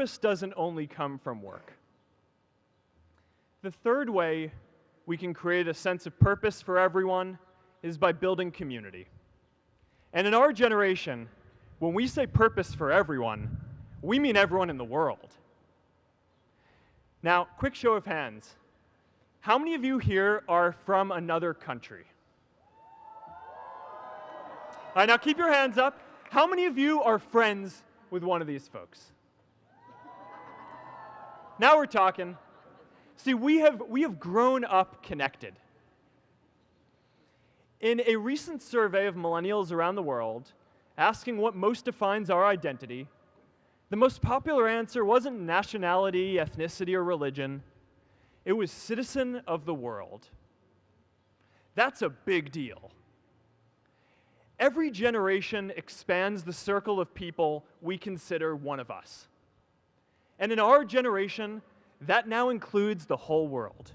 purpose doesn't only come from work. The third way we can create a sense of purpose for everyone is by building community. And in our generation, when we say purpose for everyone, we mean everyone in the world. Now, quick show of hands. How many of you here are from another country? All right, now keep your hands up. How many of you are friends with one of these folks? Now we're talking. See, we have grown up connected. In a recent survey of millennials around the world, asking what most defines our identity, the most popular answer wasn't nationality, ethnicity, or religion. It was citizen of the world. That's a big deal. Every generation expands the circle of people we consider one of us. And in our generation, that now includes the whole world.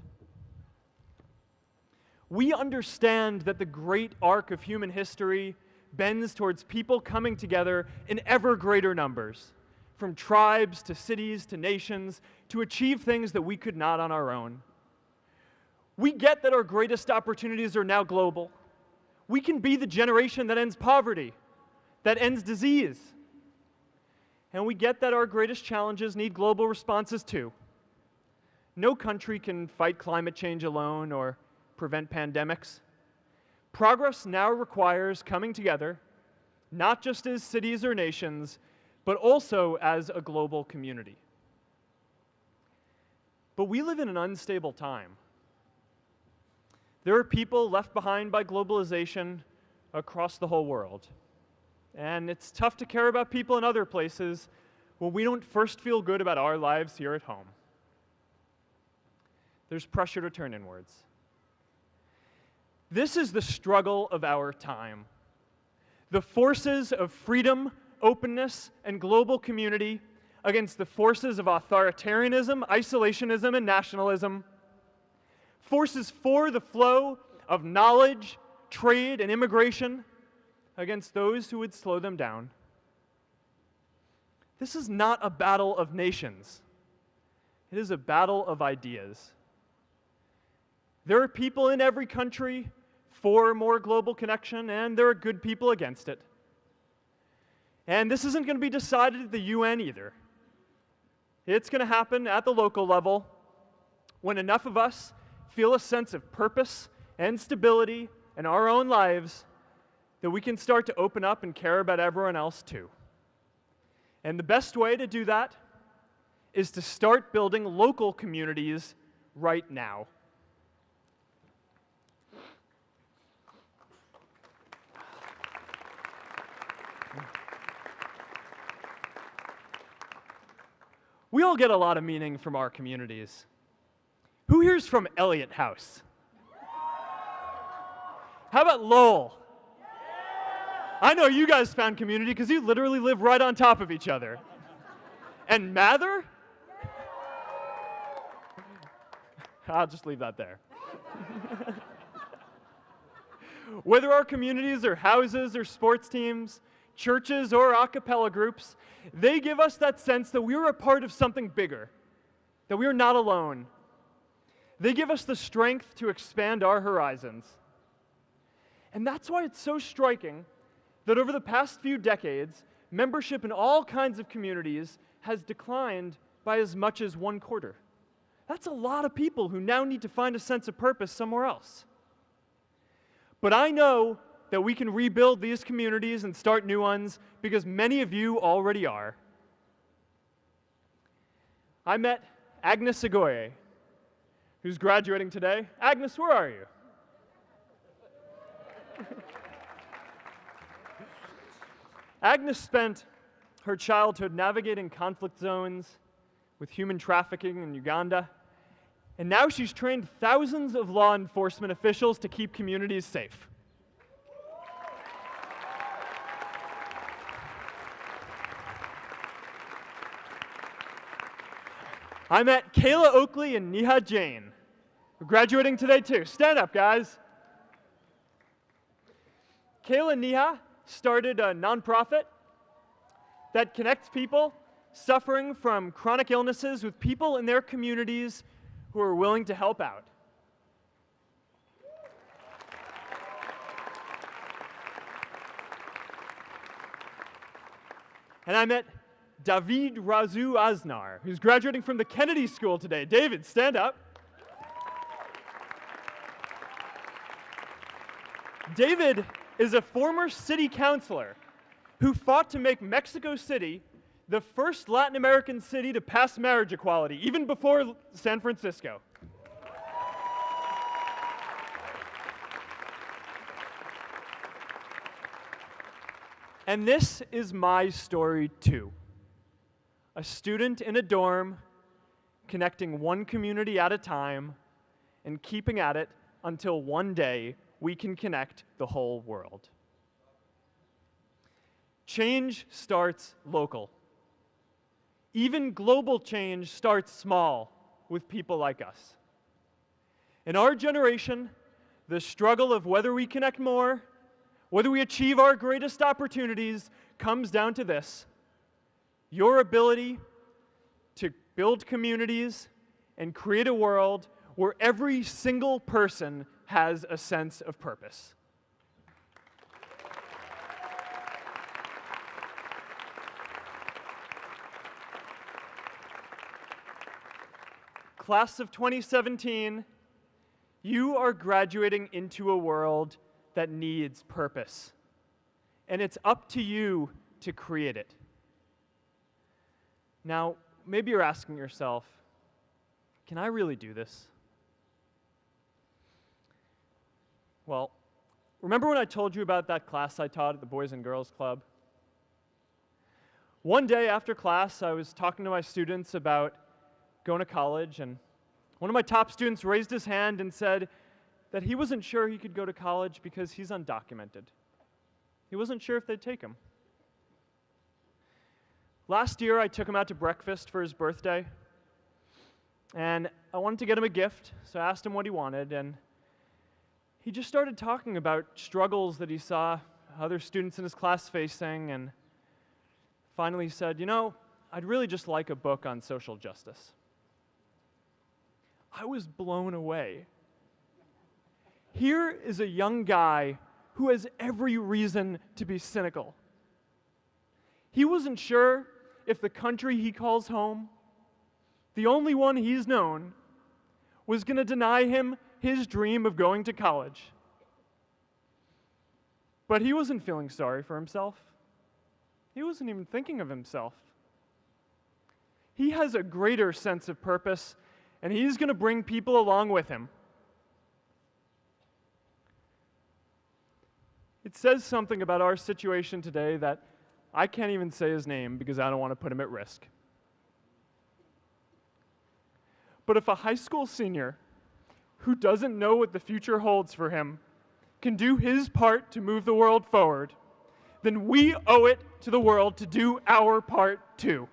We understand that the great arc of human history bends towards people coming together in ever greater numbers, from tribes to cities to nations, to achieve things that we could not on our own. We get that our greatest opportunities are now global. We can be the generation that ends poverty, that ends disease. And we get that our greatest challenges need global responses too. No country can fight climate change alone or prevent pandemics. Progress now requires coming together, not just as cities or nations, but also as a global community. But we live in an unstable time. There are people left behind by globalization across the whole world. And it's tough to care about people in other places when we don't first feel good about our lives here at home. There's pressure to turn inwards. This is the struggle of our time. The forces of freedom, openness, and global community against the forces of authoritarianism, isolationism, and nationalism. Forces for the flow of knowledge, trade, and immigration against those who would slow them down. This is not a battle of nations. It is a battle of ideas. There are people in every country for more global connection, and there are good people against it. And this isn't going to be decided at the UN either. It's going to happen at the local level when enough of us feel a sense of purpose and stability in our own lives that we can start to open up and care about everyone else too. And the best way to do that is to start building local communities right now. We all get a lot of meaning from our communities. Who here's from Elliott House? How about Lowell? I know you guys found community because you literally live right on top of each other. And Mather? I'll just leave that there. Whether our communities are houses or sports teams, churches or a cappella groups, they give us that sense that we are a part of something bigger, that we are not alone. They give us the strength to expand our horizons. And that's why it's so striking that over the past few decades, membership in all kinds of communities has declined by as much as 1/4. That's a lot of people who now need to find a sense of purpose somewhere else. But I know that we can rebuild these communities and start new ones because many of you already are. I met Agnes Agoye, who's graduating today. Agnes, where are you? Agnes spent her childhood navigating conflict zones with human trafficking in Uganda, and now she's trained thousands of law enforcement officials to keep communities safe. I met Kayla Oakley and Neha Jain, who are graduating today too. Stand up, guys. Kayla and Neha started a nonprofit that connects people suffering from chronic illnesses with people in their communities who are willing to help out. And I met David Razu Aznar, who's graduating from the Kennedy School today. David, stand up. David is a former city councilor who fought to make Mexico City the first Latin American city to pass marriage equality, even before San Francisco. And this is my story too. A student in a dorm, connecting one community at a time, and keeping at it until one day we can connect the whole world. Change starts local. Even global change starts small with people like us. In our generation, the struggle of whether we connect more, whether we achieve our greatest opportunities, comes down to this: your ability to build communities and create a world where every single person has a sense of purpose. Class of 2017, you are graduating into a world that needs purpose. And it's up to you to create it. Now, maybe you're asking yourself, can I really do this? Well, remember when I told you about that class I taught at the Boys and Girls Club? One day after class, I was talking to my students about going to college, and one of my top students raised his hand and said that he wasn't sure he could go to college because he's undocumented. He wasn't sure if they'd take him. Last year, I took him out to breakfast for his birthday, and I wanted to get him a gift, so I asked him what he wanted, and he just started talking about struggles that he saw other students in his class facing, and finally said, you know, I'd really just like a book on social justice. I was blown away. Here is a young guy who has every reason to be cynical. He wasn't sure if the country he calls home, the only one he's known, was going to deny him his dream of going to college. But he wasn't feeling sorry for himself. He wasn't even thinking of himself. He has a greater sense of purpose, and he's going to bring people along with him. It says something about our situation today that I can't even say his name because I don't want to put him at risk. But if a high school senior who doesn't know what the future holds for him can do his part to move the world forward, then we owe it to the world to do our part too.